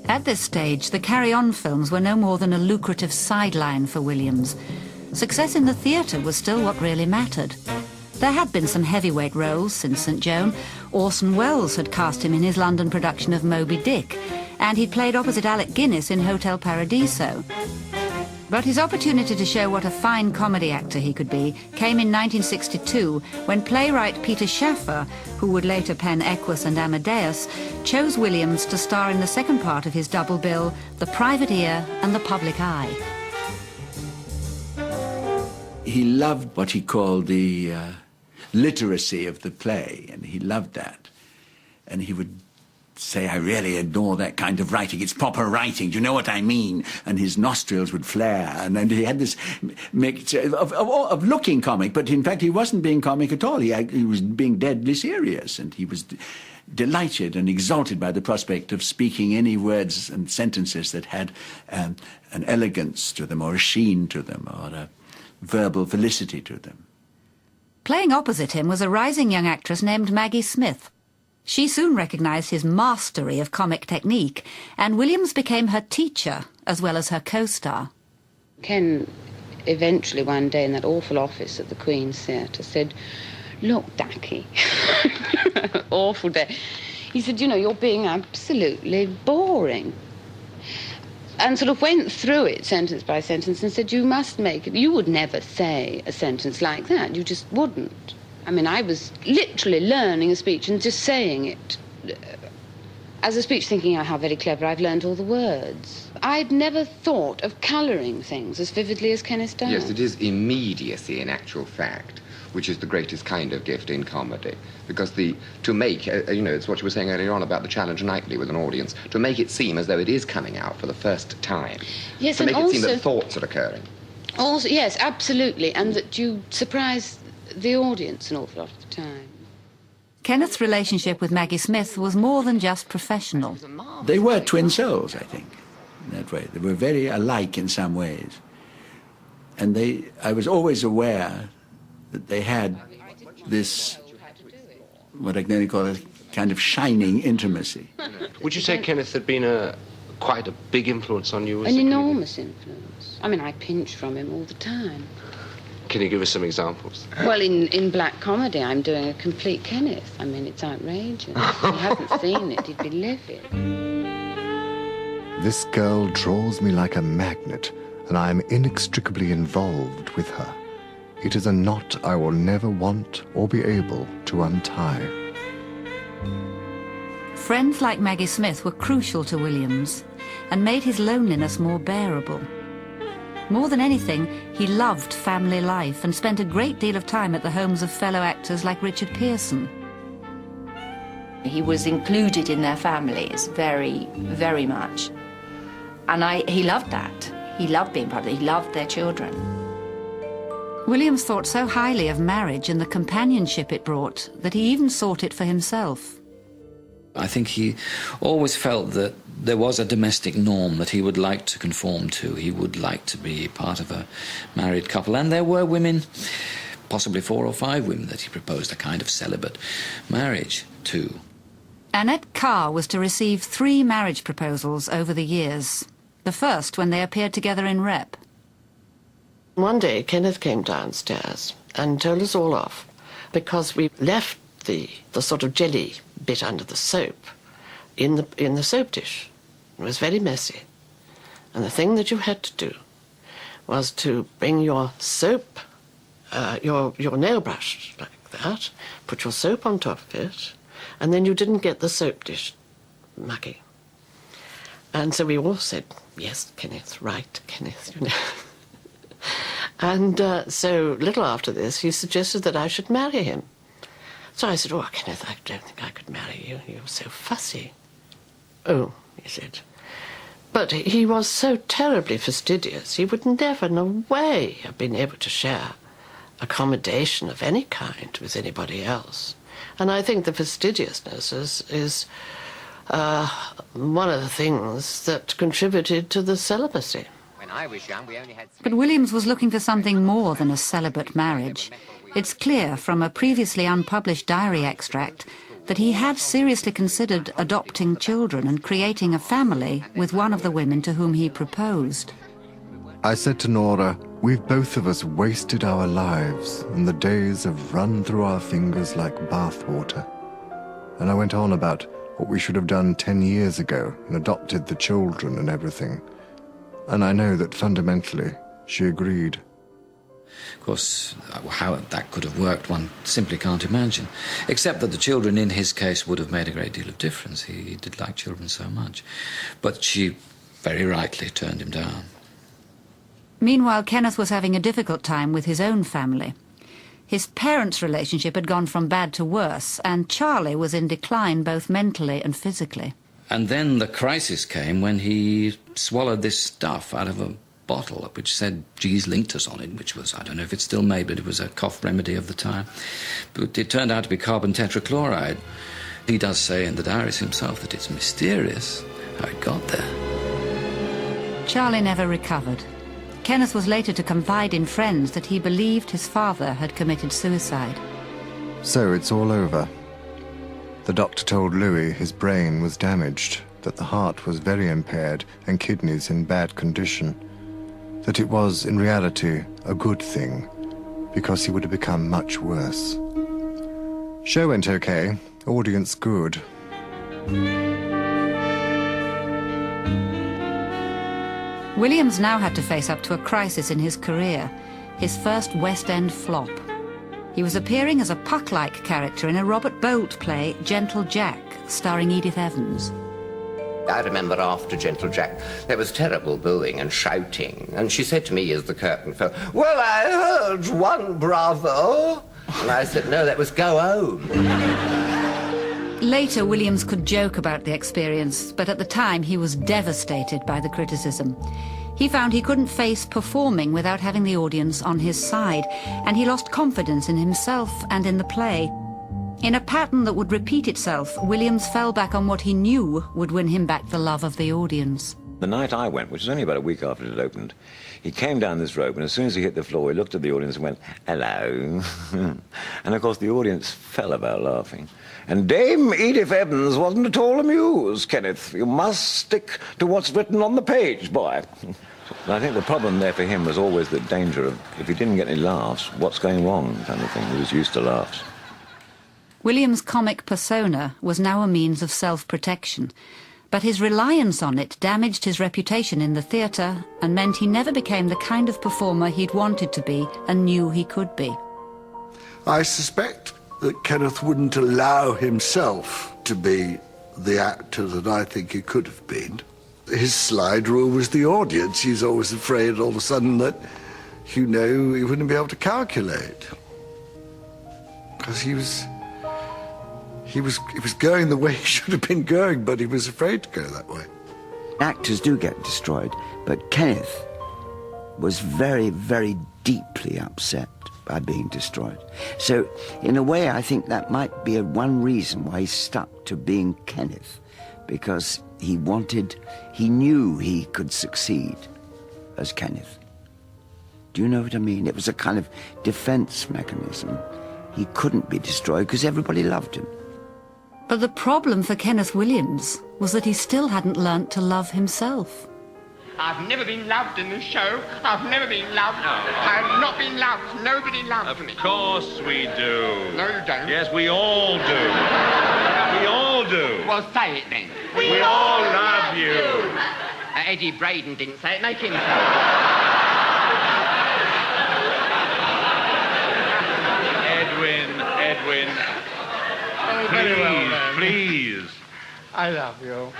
At this stage, the carry-on films were no more than a lucrative sideline for Williams. Success in the theatre was still what really mattered. There had been some heavyweight roles since St. Joan. Orson Welles had cast him in his London production of Moby Dick, and he'd played opposite Alec Guinness in Hotel Paradiso. But his opportunity to show what a fine comedy actor he could be came in 1962, when playwright Peter Shaffer, who would later pen Equus and Amadeus, chose Williams to star in the second part of his double bill, The Private Ear and The Public Eye. He loved what he called the literacy of the play, and he loved that. And he would say, I really adore that kind of writing. It's proper writing. Do you know what I mean? And his nostrils would flare. And then he had this mixture of looking comic, but in fact he wasn't being comic at all. He was being deadly serious, and he was delighted and exalted by the prospect of speaking any words and sentences that had an elegance to them, or a sheen to them, or a verbal felicity to them. Playing opposite him was a rising young actress named Maggie Smith. She soon recognised his mastery of comic technique, and Williams became her teacher as well as her co-star. Ken eventually one day in that awful office at the Queen's Theatre said, look, Ducky, awful day. He said, you know, you're being absolutely boring. And sort of went through it sentence by sentence and said, you must make it. You would never say a sentence like that. You just wouldn't. I mean, I was literally learning a speech and just saying it as a speech, thinking, oh, how very clever, I've learned all the words. I'd never thought of colouring things as vividly as Kenneth does. Yes, it is immediacy in actual fact, which is the greatest kind of gift in comedy. Because to make, you know, it's what you were saying earlier on about the challenge nightly with an audience, to make it seem as though it is coming out for the first time. Yes, to and make it seem also, that thoughts are occurring. Also, yes, absolutely, and that you surprise the audience an awful lot of the time. Kenneth's relationship with Maggie Smith was more than just professional. They were twin souls, I think, in that way. They were very alike in some ways. And I was always aware that they had this, what I can only call a kind of shining intimacy. Would you say Kenneth had been quite a big influence on you? An enormous influence. I mean, I pinch from him all the time. Can you give us some examples? Well, in black comedy, I'm doing a complete Kenneth. I mean, it's outrageous. If he hadn't seen it, he'd be livid. This girl draws me like a magnet, and I am inextricably involved with her. It is a knot I will never want or be able to untie. Friends like Maggie Smith were crucial to Williams and made his loneliness more bearable. More than anything, he loved family life and spent a great deal of time at the homes of fellow actors like Richard Pearson. He was included in their families very, very much. And he loved that. He loved being part of it. He loved their children. Williams thought so highly of marriage and the companionship it brought that he even sought it for himself. I think he always felt that there was a domestic norm that he would like to conform to. He would like to be part of a married couple. And there were women, possibly 4 or 5 women, that he proposed a kind of celibate marriage to. Annette Carr was to receive 3 marriage proposals over the years. The first when they appeared together in R.I.P. One day, Kenneth came downstairs and told us all off because we left the sort of jelly bit under the soap in the soap dish. It was very messy. And the thing that you had to do was to bring your soap, your nail brush like that, put your soap on top of it, and then you didn't get the soap dish mucky. And so we all said, yes, Kenneth, right, Kenneth, you know. And so little after this, he suggested that I should marry him. So I said, oh, Kenneth, I don't think I could marry you. You're so fussy. Oh, he said. But he was so terribly fastidious, he would never in a way have been able to share accommodation of any kind with anybody else. And I think the fastidiousness is one of the things that contributed to the celibacy. When I was young, we only had... But Williams was looking for something more than a celibate marriage. It's clear from a previously unpublished diary extract that he had seriously considered adopting children and creating a family with one of the women to whom he proposed. I said to Nora, we've both of us wasted our lives, and the days have run through our fingers like bathwater. And I went on about what we should have done 10 years ago and adopted the children and everything. And I know that fundamentally she agreed. Of course, how that could have worked, one simply can't imagine. Except that the children, in his case, would have made a great deal of difference. He did like children so much. But she very rightly turned him down. Meanwhile, Kenneth was having a difficult time with his own family. His parents' relationship had gone from bad to worse, and Charlie was in decline both mentally and physically. And then the crisis came when he swallowed this stuff out of a bottle which said G's Linctus on it, which was, I don't know if it's still made, but it was a cough remedy of the time. But it turned out to be carbon tetrachloride. He does say in the diaries himself that it's mysterious how it got there. Charlie never recovered. Kenneth was later to confide in friends that he believed his father had committed suicide. So it's all over. The doctor told Louis his brain was damaged, that the heart was very impaired and kidneys in bad condition, that it was, in reality, a good thing, because he would have become much worse. Show went okay, audience good. Williams now had to face up to a crisis in his career, his first West End flop. He was appearing as a Puck-like character in a Robert Bolt play, Gentle Jack, starring Edith Evans. I remember after Gentle Jack, there was terrible booing and shouting, and she said to me as the curtain fell, "Well, I heard one bravo." And I said, "No, that was Go Home." Later, Williams could joke about the experience, but at the time he was devastated by the criticism. He found he couldn't face performing without having the audience on his side, and he lost confidence in himself and in the play. In a pattern that would repeat itself, Williams fell back on what he knew would win him back the love of the audience. The night I went, which was only about a week after it had opened, he came down this rope, and as soon as he hit the floor, he looked at the audience and went, "Hello." And of course the audience fell about laughing. And Dame Edith Evans wasn't at all amused. "Kenneth, you must stick to what's written on the page, boy." And I think the problem there for him was always the danger of, if he didn't get any laughs, what's going wrong kind of thing. He was used to laughs. Williams' comic persona was now a means of self-protection, but his reliance on it damaged his reputation in the theatre and meant he never became the kind of performer he'd wanted to be and knew he could be. I suspect that Kenneth wouldn't allow himself to be the actor that I think he could have been. His slide rule was the audience. He's always afraid all of a sudden that, he wouldn't be able to calculate. Because he was going the way he should have been going, but he was afraid to go that way. Actors do get destroyed, but Kenneth was very, very deeply upset by being destroyed. So, in a way, I think that might be one reason why he stuck to being Kenneth, because he knew he could succeed as Kenneth. Do you know what I mean? It was a kind of defense mechanism. He couldn't be destroyed because everybody loved him. But the problem for Kenneth Williams was that he still hadn't learnt to love himself. I've never been loved in this show. I've never been loved. I've not been loved. Nobody loves me. Of course we do. No, you don't. Yes, we all do. We all do. Well, say it then. We all love you. Eddie Braden didn't say it. Make him say it. Edwin. Oh, very well, then. Please. I love you.